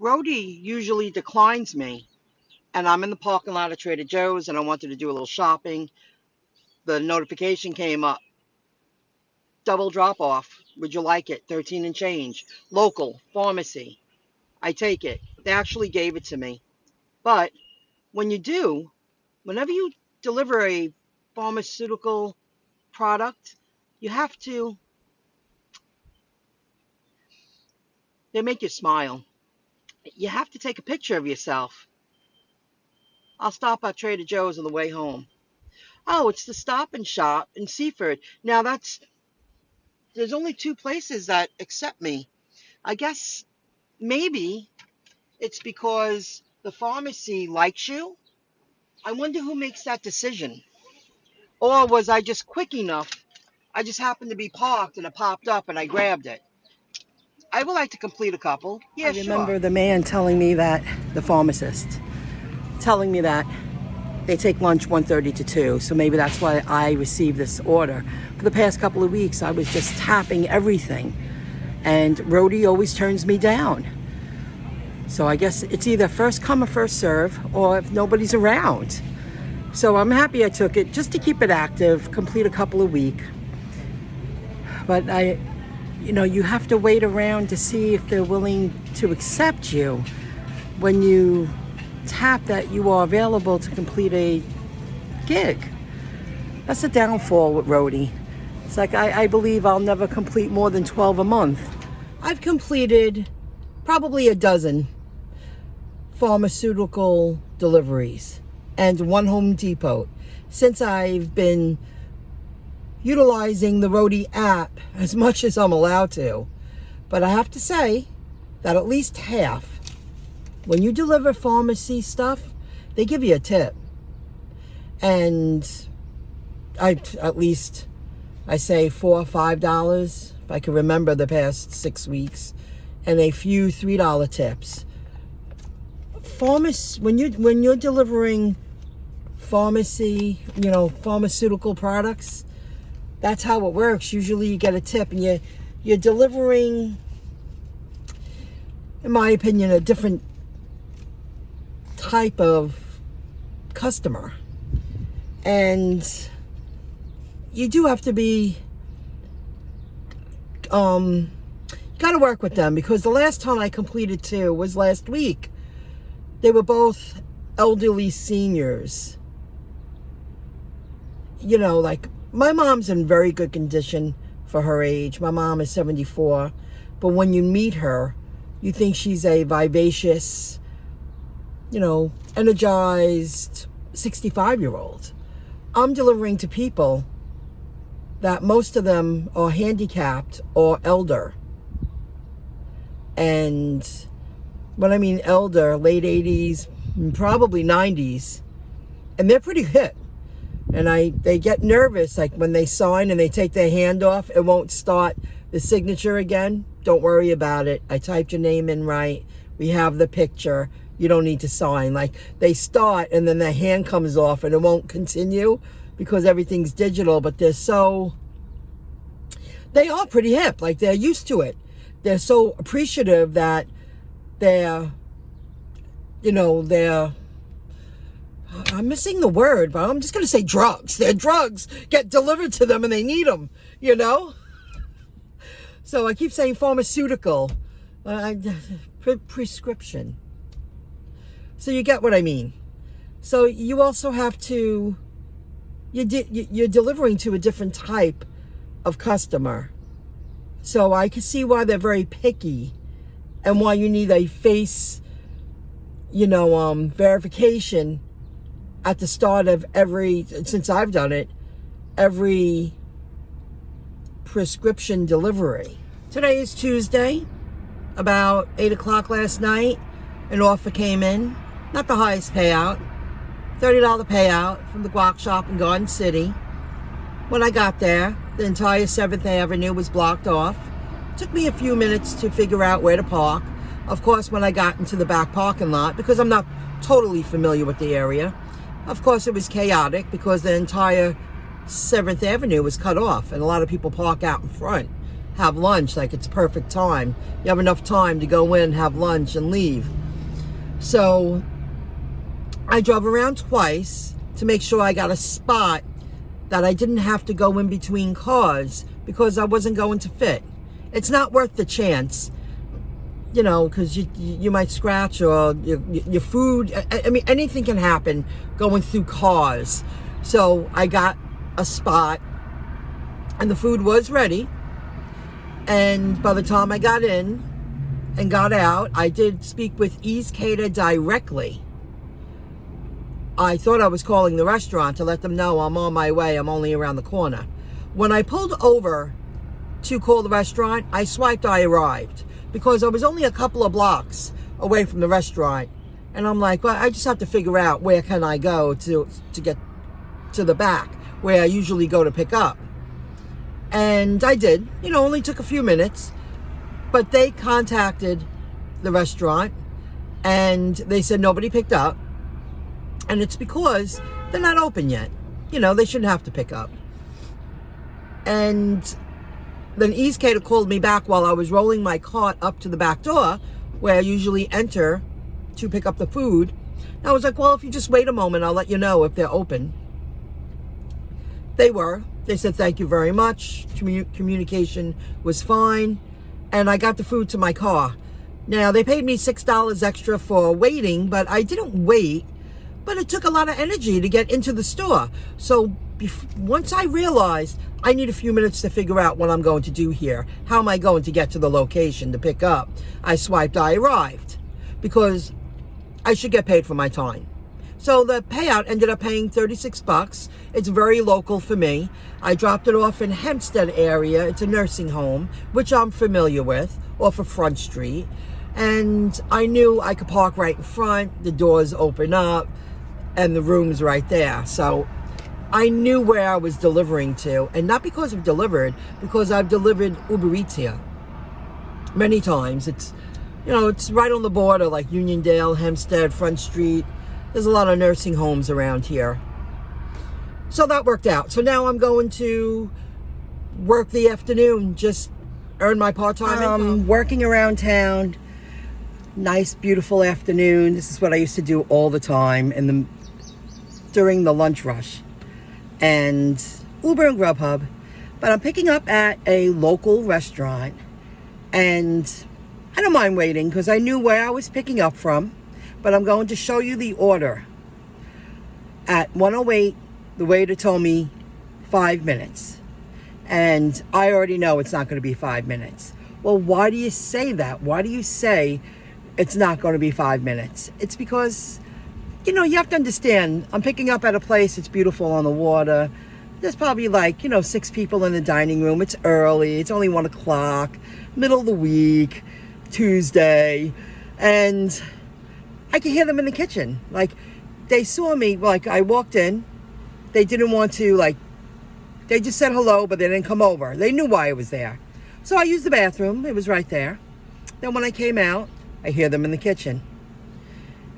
Rhodey usually declines me, and I'm in the parking lot of Trader Joe's and I wanted to do a little shopping. The notification came up, double drop off. Would you like it? 13 and change. Local pharmacy. I take it. They actually gave it to me. But when you do, whenever you deliver a pharmaceutical product, you have to, they make you smile. You have to take a picture of yourself. I'll stop at Trader Joe's on the way home. Oh, it's the Stop and Shop in Seaford. Now there's only two places that accept me. I guess maybe it's because the pharmacy likes you. I wonder who makes that decision. Or was I just quick enough? I just happened to be parked and it popped up and I grabbed it. I would like to complete a couple. Yeah, sure. I remember the man telling me that, the pharmacist, telling me that they take lunch 1:30 to 2, so maybe that's why I received this order. For the past couple of weeks, I was just tapping everything, and Rhodey always turns me down. So I guess it's either first come or first serve, or if nobody's around. So I'm happy I took it, just to keep it active, complete a couple a week. But you have to wait around to see if they're willing to accept you when you tap that you are available to complete a gig. That's a downfall with Rhodey. It's like I believe I'll never complete more than 12 a month. I've completed probably a dozen pharmaceutical deliveries and one Home Depot since I've been utilizing the Rhodey app as much as I'm allowed to. But I have to say that at least half, when you deliver pharmacy stuff, they give you a tip. And I say $4 or $5, if I can remember the past 6 weeks, and a few $3 tips. When you're delivering pharmaceutical products, that's how it works. Usually you get a tip, and you're delivering, in my opinion, a different type of customer. And you do have to be, you got to work with them, because the last time I completed 2 was last week. They were both elderly seniors. Like, my mom's in very good condition for her age. My mom is 74. But when you meet her, you think she's a vivacious, energized 65-year-old. I'm delivering to people that most of them are handicapped or elder. And when I mean elder, late 80s, probably 90s, and they're pretty hip. And they get nervous, like when they sign and they take their hand off, it won't start the signature again. Don't worry about it. I typed your name in right. We have the picture. You don't need to sign. Like, they start and then their hand comes off and it won't continue because everything's digital, but they are pretty hip. Like, they're used to it. They're so appreciative that they're I'm missing the word, but I'm just going to say drugs. Their drugs get delivered to them and they need them, So I keep saying pharmaceutical, prescription. So you get what I mean. So you also have to, you're delivering to a different type of customer. So I can see why they're very picky and why you need a face, verification at the start of since I've done it, every prescription delivery. Today is Tuesday, about 8 o'clock last night, an offer came in, not the highest payout, $30 payout from the guac shop in Garden City. When I got there, the entire 7th Avenue was blocked off. It took me a few minutes to figure out where to park. Of course, when I got into the back parking lot, because I'm not totally familiar with the area, of course, it was chaotic because the entire 7th Avenue was cut off and a lot of people park out in front. have lunch. Like, it's perfect time. You have enough time to go in, have lunch, and leave. So I drove around twice to make sure I got a spot that I didn't have to go in between cars because I wasn't going to fit. It's not worth the chance, you know, because you might scratch or your food. I mean, anything can happen going through cars. So I got a spot and the food was ready. And by the time I got in and got out, I did speak with Ease Cater directly. I thought I was calling the restaurant to let them know I'm on my way. I'm only around the corner. When I pulled over to call the restaurant, I swiped I arrived because I was only a couple of blocks away from the restaurant. And I'm like, well, I just have to figure out where can I go to get to the back where I usually go to pick up. And I did. You know, only took a few minutes. But they contacted the restaurant and they said nobody picked up. And it's because they're not open yet. You know, they shouldn't have to pick up. And then Ease Cater called me back while I was rolling my cart up to the back door where I usually enter to pick up the food. And I was like, well, if you just wait a moment, I'll let you know if they're open. They were. They said, thank you very much. Communication was fine. And I got the food to my car. Now, they paid me $6 extra for waiting, but I didn't wait. But it took a lot of energy to get into the store. So once I realized I need a few minutes to figure out what I'm going to do here, how am I going to get to the location to pick up, I swiped I arrived because I should get paid for my time. So the payout ended up paying $36. It's very local for me. I dropped it off in Hempstead area. It's a nursing home, which I'm familiar with, off of Front Street. And I knew I could park right in front. The doors open up and the room's right there. So I knew where I was delivering to. And not because of Dlivrd, because I've delivered Uber Eats here many times. It's, you know, it's right on the border, like Uniondale, Hempstead, Front Street. There's a lot of nursing homes around here. So that worked out. So now I'm going to work the afternoon, just earn my part-time income. Working around town. Nice, beautiful afternoon. This is what I used to do all the time during the lunch rush. And Uber and Grubhub. But I'm picking up at a local restaurant. And I don't mind waiting because I knew where I was picking up from. But I'm going to show you the order. At 1:08, the waiter told me 5 minutes. And I already know it's not going to be 5 minutes. Well, why do you say that? Why do you say it's not going to be 5 minutes? It's because, you know, you have to understand, I'm picking up at a place, it's beautiful on the water. There's probably like, you know, 6 people in the dining room. It's early. It's only 1 o'clock, middle of the week, Tuesday. And I could hear them in the kitchen. Like, they saw me, like, I walked in. They didn't want to, like, they just said hello, but they didn't come over. They knew why I was there. So I used the bathroom. It was right there. Then when I came out, I hear them in the kitchen.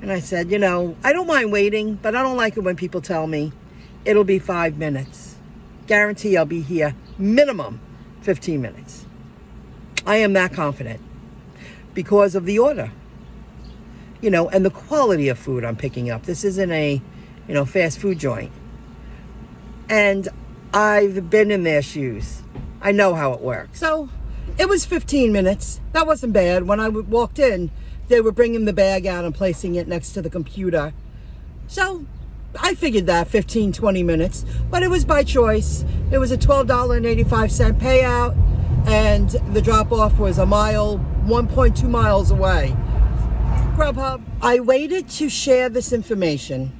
And I said, you know, I don't mind waiting, but I don't like it when people tell me it'll be 5 minutes. Guarantee I'll be here minimum 15 minutes. I am that confident because of the order. You know, and the quality of food I'm picking up. This isn't a, you know, fast food joint. And I've been in their shoes. I know how it works. So it was 15 minutes. That wasn't bad. When I walked in, they were bringing the bag out and placing it next to the computer. So I figured that 15, 20 minutes. But it was by choice. It was a $12.85 payout. And the drop-off was 1.2 miles away. Grubhub. I waited to share this information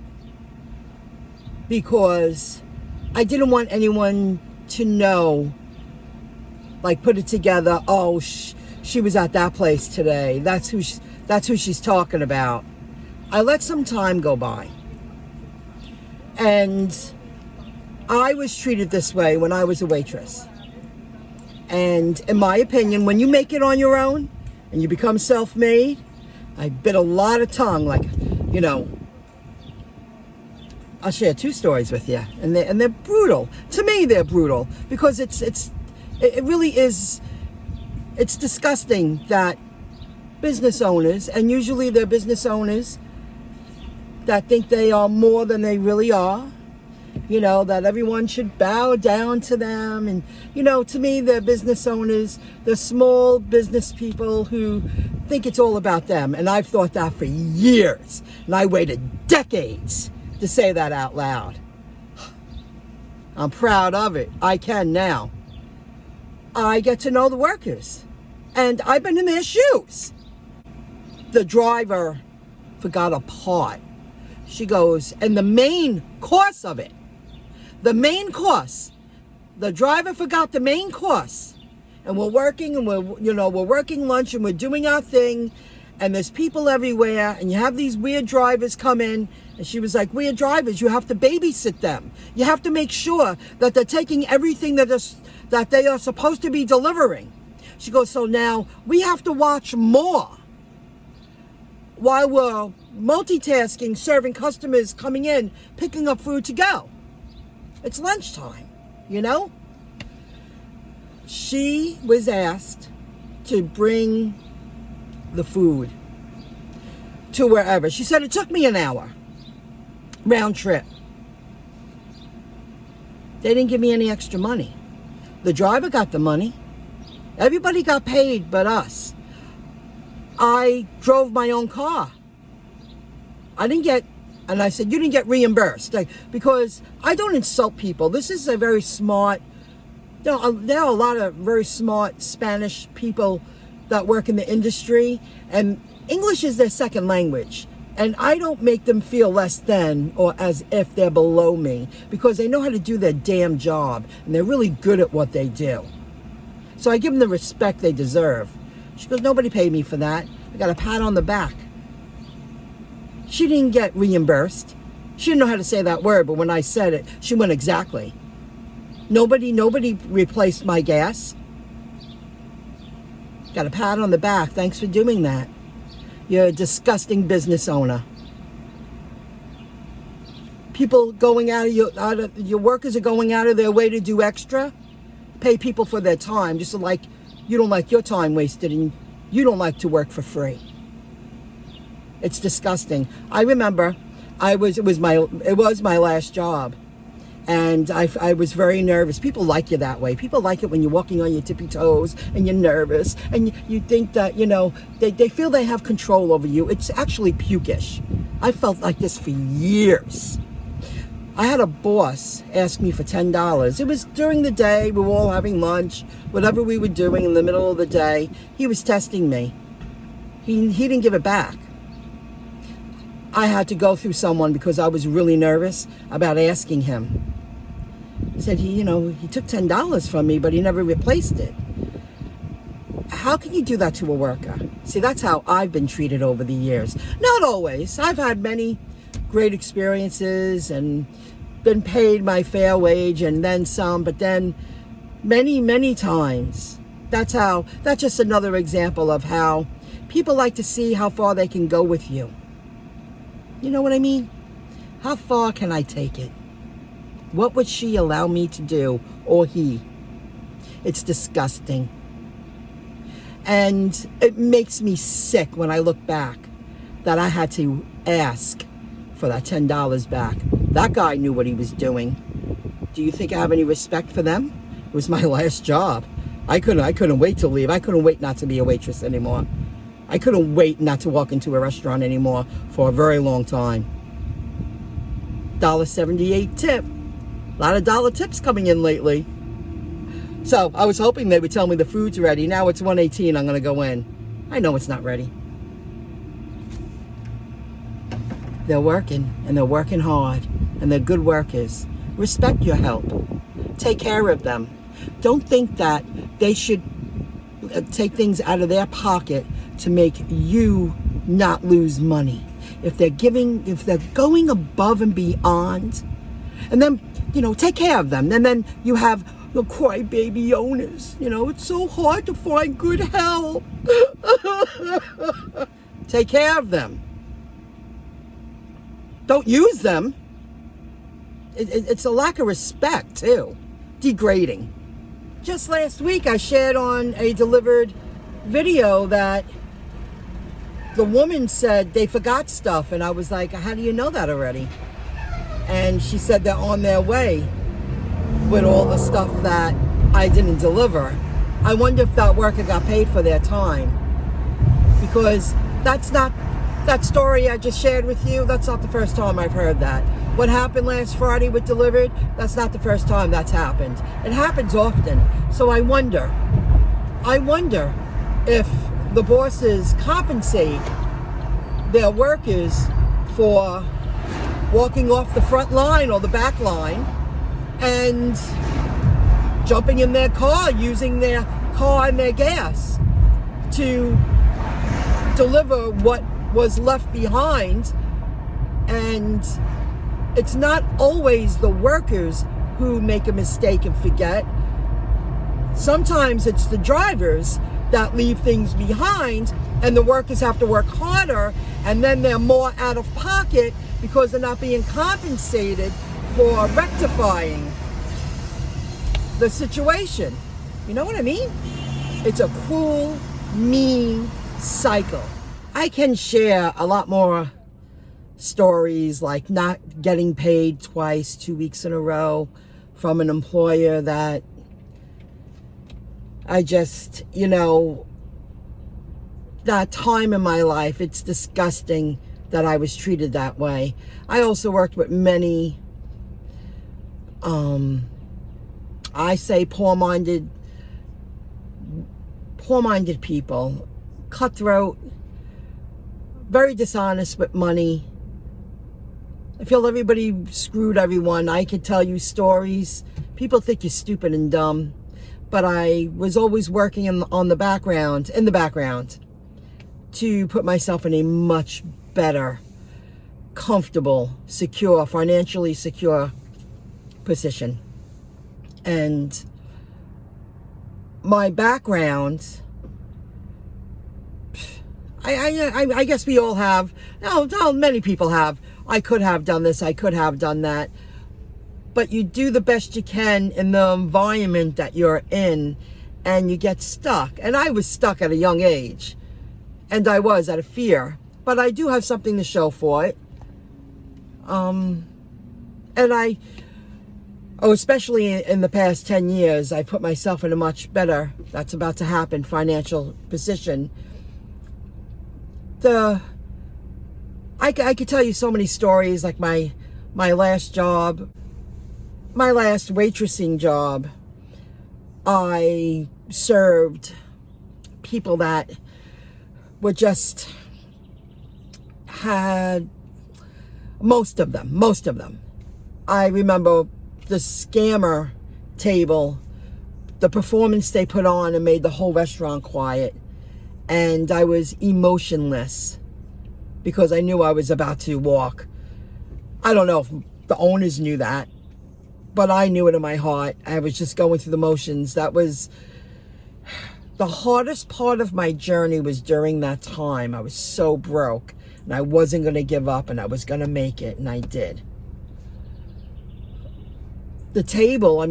because I didn't want anyone to know, like, put it together. Oh, she was at that place today. That's who she's talking about. I let some time go by, and I was treated this way when I was a waitress. And in my opinion, when you make it on your own and you become self-made, I bit a lot of tongue, like, you know. I'll share 2 stories with you, and they're brutal. To me, they're brutal because it really is It's disgusting that business owners, and usually they're business owners that think they are more than they really are, that everyone should bow down to them. And, to me, they're business owners, they're small business people who think it's all about them. And I've thought that for years. And I waited decades to say that out loud. I'm proud of it. I can now. I get to know the workers. And I've been in their shoes. The driver forgot a part. She goes, and the main course of it, the driver forgot the main course. And we're working and we're working lunch and we're doing our thing. And there's people everywhere. And you have these weird drivers come in. And she was like, weird drivers, you have to babysit them. You have to make sure that they're taking everything that they are supposed to be delivering. She goes, so now we have to watch more while we're multitasking, serving customers coming in, picking up food to go. It's lunchtime, She was asked to bring the food to wherever. She said, it took me an hour, round trip. They didn't give me any extra money. The driver got the money. Everybody got paid but us. I drove my own car. And I said, you didn't get reimbursed. Because I don't insult people. This is a very smart, there are a lot of very smart Spanish people that work in the industry. And English is their second language. And I don't make them feel less than or as if they're below me. Because they know how to do their damn job. And they're really good at what they do. So I give them the respect they deserve. She goes, nobody paid me for that. I got a pat on the back. She didn't get reimbursed. She didn't know how to say that word, but when I said it, she went exactly. Nobody replaced my gas. Got a pat on the back. Thanks for doing that. You're a disgusting business owner. People going your workers are going out of their way to do extra. Pay people for their time, just like you don't like your time wasted and you don't like to work for free. It's disgusting. I remember it was my last job, and I was very nervous. People like you that way. People like it when you're walking on your tippy toes and you're nervous and you think that they feel they have control over you. It's actually pukish. I felt like this for years. I had a boss ask me for $10. It was during the day. We were all having lunch, whatever we were doing in the middle of the day. He was testing me. He didn't give it back. I had to go through someone because I was really nervous about asking him. He said he took $10 from me, but he never replaced it. How can you do that to a worker? See, that's how I've been treated over the years. Not always. I've had many great experiences and been paid my fair wage and then some, but then many times. That's just another example of how people like to see how far they can go with you. You know what I mean? How far can I take it? What would she allow me to do, or he? It's disgusting. And it makes me sick when I look back that I had to ask for that $10 back. That guy knew what he was doing. Do you think I have any respect for them? It was my last job. I couldn't wait to leave. I couldn't wait not to be a waitress anymore. I couldn't wait not to walk into a restaurant anymore for a very long time. $1.78 tip. A lot of dollar tips coming in lately. So I was hoping they would tell me the food's ready. Now it's 1:18. I'm going to go in. I know it's not ready. They're working, and they're working hard, and they're good workers. Respect your help. Take care of them. Don't think that they should take things out of their pocket to make you not lose money. If they're going above and beyond, and then, take care of them. And then you have the crybaby owners. It's so hard to find good help. Take care of them. Don't use them. It's a lack of respect, too. Degrading. Just last week, I shared on a Dlivrd video that the woman said they forgot stuff, and I was like, how do you know that already? And she said they're on their way with all the stuff that I didn't deliver. I wonder if that worker got paid for their time, because that's not, that story I just shared with you, that's not the first time I've heard that. What happened last Friday with Dlivrd, that's not the first time that's happened. It happens often. So I wonder if the bosses compensate their workers for walking off the front line or the back line and jumping in their car, using their car and their gas to deliver what was left behind. And it's not always the workers who make a mistake and forget. Sometimes it's the drivers that leave things behind, and the workers have to work harder, and then they're more out of pocket because they're not being compensated for rectifying the situation. You know what I mean? It's a cruel, mean cycle. I can share a lot more stories, like not getting paid twice, 2 weeks in a row from an employer that I just, that time in my life, it's disgusting that I was treated that way. I also worked with many, I say poor-minded people, cutthroat, very dishonest with money. I feel everybody screwed everyone. I could tell you stories. People think you're stupid and dumb, but I was always working in the background, to put myself in a much better, comfortable, secure, financially secure position. And my background, I guess we all have, no, many people have. I could have done this, I could have done that. But you do the best you can in the environment that you're in, and you get stuck. And I was stuck at a young age, and I was out of fear. But I do have something to show for it. And especially in the past 10 years, I put myself in a much better, that's about to happen, financial position. I could tell you so many stories, like my last job, my last waitressing job. I served people that were just had, most of them. I remember the scammer table, the performance they put on and made the whole restaurant quiet. And I was emotionless because I knew I was about to walk. I don't know if the owners knew that, but I knew it in my heart. I was just going through the motions. That was the hardest part of my journey, was during that time. I was so broke, and I wasn't going to give up, and I was going to make it, and I did. The table,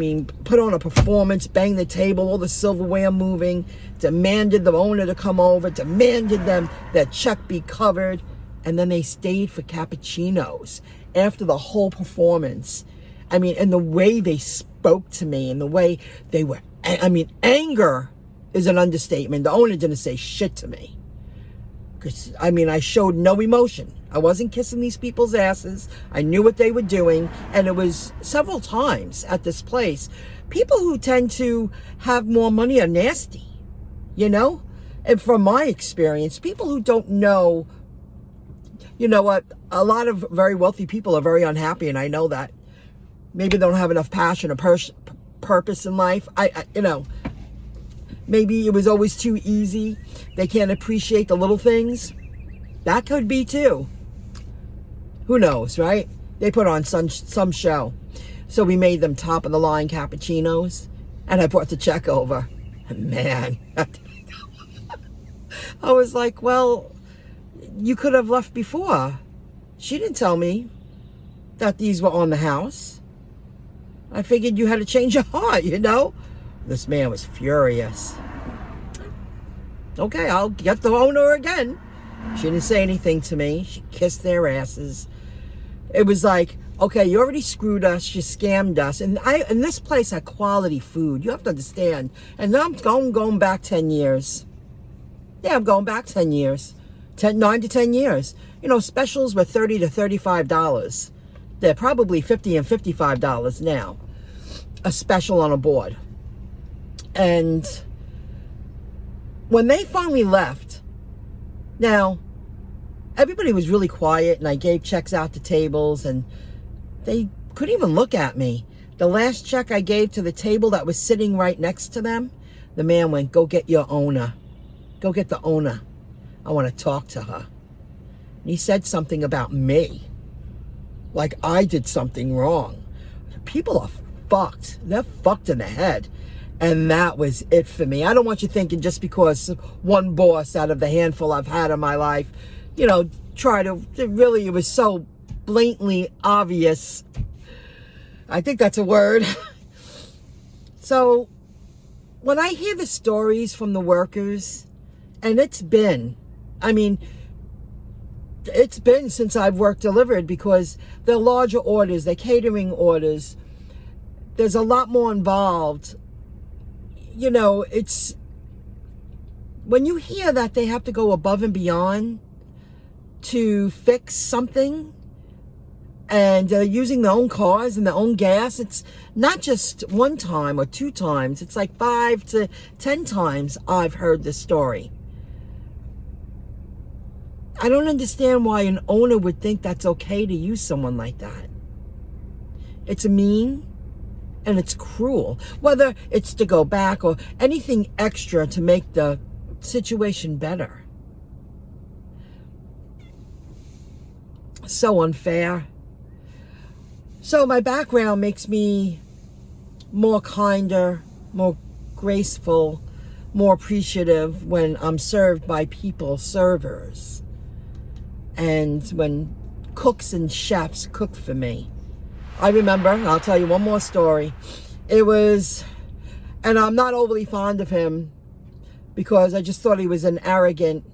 put on a performance, bang the table, all the silverware moving, demanded the owner to come over, demanded them that check be covered, and then they stayed for cappuccinos after the whole performance. And the way they spoke to me, and the way they were, anger is an understatement. The owner didn't say shit to me. Because, I showed no emotion. I wasn't kissing these people's asses. I knew what they were doing. And it was several times at this place. People who tend to have more money are nasty, And from my experience, people who don't know, what, a lot of very wealthy people are very unhappy, and I know that. Maybe they don't have enough passion or purpose in life. Maybe it was always too easy. They can't appreciate the little things. That could be too. Who knows, right? They put on some show. So we made them top of the line cappuccinos, and I brought the check over. Man, I was like, well, you could have left before. She didn't tell me that these were on the house. I figured you had to change your heart, This man was furious. Okay, I'll get the owner again. She didn't say anything to me. She kissed their asses. It was like, okay, you already screwed us. You scammed us. And this place had quality food. You have to understand. And now I'm going back 10 years. Yeah, I'm going back 10 years. 9 to 10 years. You know, specials were $30 to $35. They're probably $50 and $55 now. A special on a board. And when they finally left, now, everybody was really quiet, and I gave checks out to tables, and they couldn't even look at me. The last check I gave to the table that was sitting right next to them, the man went, "Go get your owner. Go get the owner. I want to talk to her." And he said something about me. Like I did something wrong. People are fucked. They're fucked in the head. And that was it for me. I don't want you thinking just because one boss out of the handful I've had in my life, you know, it was so blatantly obvious. I think that's a word. So when I hear the stories from the workers, and it's been since I've worked Dlivrd, because they're larger orders, they're catering orders. There's a lot more involved. You know, it's when you hear that they have to go above and beyond to fix something, and they're using their own cars and their own gas. It's not just one time or two times. It's like 5 to 10 times I've heard this story. I don't understand why an owner would think that's okay to use someone like that. It's mean. And it's cruel, whether it's to go back or anything extra to make the situation better. So unfair. So my background makes me more kinder, more graceful, more appreciative when I'm served by servers, and when cooks and chefs cook for me. I remember, I'll tell you one more story. It was, and I'm not overly fond of him because I just thought he was an arrogant,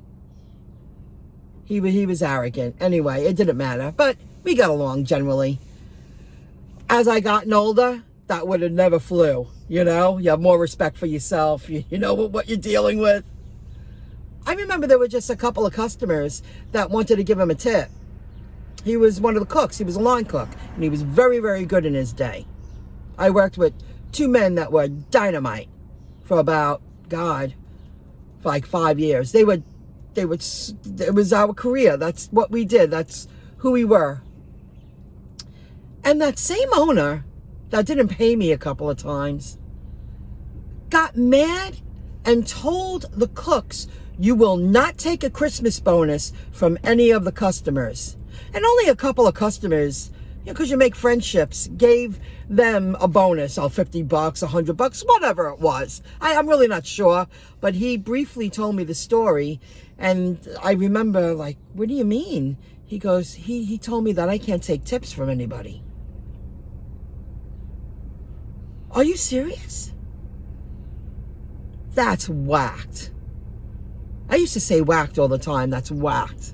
he was arrogant. Anyway, it didn't matter, but we got along generally. As I gotten older, that would have never flew, you know? You have more respect for yourself, you know what you're dealing with. I remember there were just a couple of customers that wanted to give him a tip. He was one of the cooks. He was a line cook, and he was very, very good in his day. I worked with 2 men that were dynamite for about, for like 5 years. It was our career. That's what we did. That's who we were. And that same owner that didn't pay me a couple of times got mad and told the cooks, "You will not take a Christmas bonus from any of the customers." And only a couple of customers, because you make friendships, gave them a bonus, $50, $100, whatever it was. I'm really not sure, but he briefly told me the story, and I remember, like, what do you mean? He goes, he told me that I can't take tips from anybody. Are you serious? That's whacked. I used to say whacked all the time. That's whacked.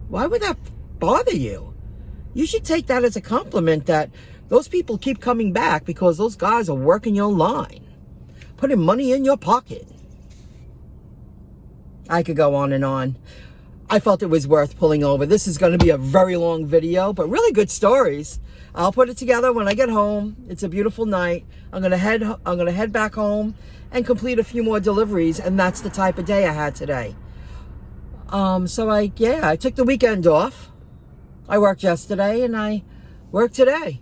Why would that bother you? You should take that as a compliment that those people keep coming back because those guys are working your line, putting money in your pocket. I could go on and on. I felt it was worth pulling over. This is going to be a very long video, but really good stories. I'll put it together when I get home. It's a beautiful night. I'm gonna head back home and complete a few more deliveries, and that's the type of day I had today. So I took the weekend off. I worked yesterday and I worked today.